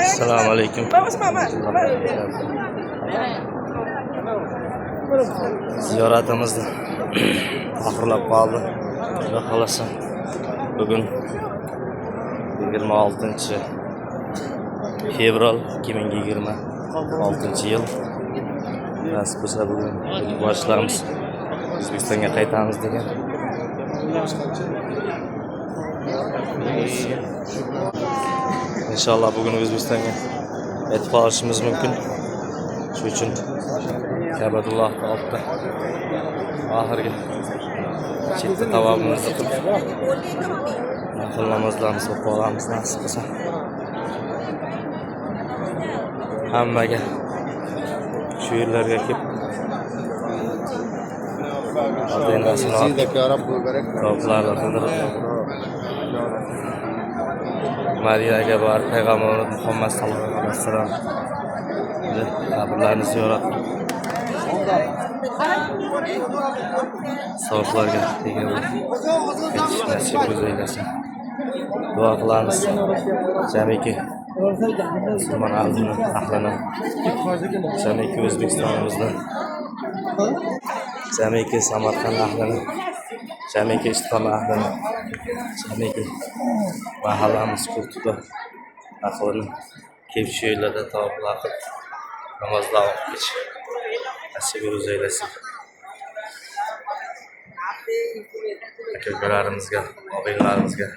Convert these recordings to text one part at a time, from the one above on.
Assalomu alaykum. Ziyoratimizni oxirlab qoldi. Xudo xolasa bugun 26 fevral 2026 yil. Nasib bo'lsa bugun boshlaymiz. O'zbekistonga qaytamiz degan. İnşallah bugün O'zbekistonga yetib olishimiz mumkin. Shuning uchun Ka'batulloh oldida oxirgi chetda tavobimizni qilib nafl namozlarni o'qib olamiz nasib bo'lsa. Hammaga shu yerlarga kelib tavoblarni qildirib Mariyaga borib Payg'ambar Muhammad sallallohu alayhi vasallam qabrlarini ziyorat savoblarga tegib nasib eylesin. Duo qilamiz. Jamiki musulmon ahlini, jamiki O'zbekistonimizni, jamiki Samarqand ahlini, jamiki Istiqomat ahlini, jamiki mahallamiz ko'rtida ahlini kelib shu yerlarda tavoblar qilib namozlar o'qib nasib eylesin. Akalarimizga, og'aynilarimizga,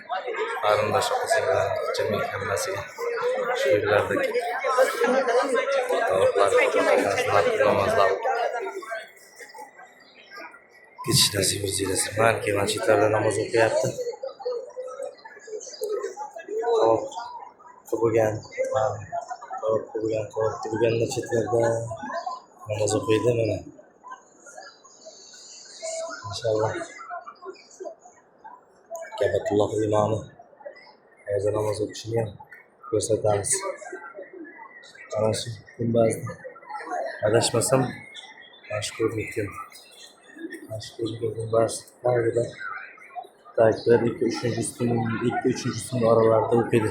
qarindosh opa-singillarimiz jamiy hammasiga shu yerlarda tavoblar namozlar ketish nasib eylesin. Balki masjidlarda namoz o'qiyapti. Bo'lgan chetlarda namoz o'qiydi mana. Inshaalloh Ka'batulloh imomi hozir namoz o'qishini ham ko'rsatamiz. Ana shu gumbazda adashmasam mashhurlikka gumbaz tagida takbir 2-3 ustunni oralarida o'qiydi.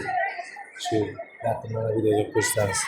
Shu yaqindan videoga ko'rsatamiz.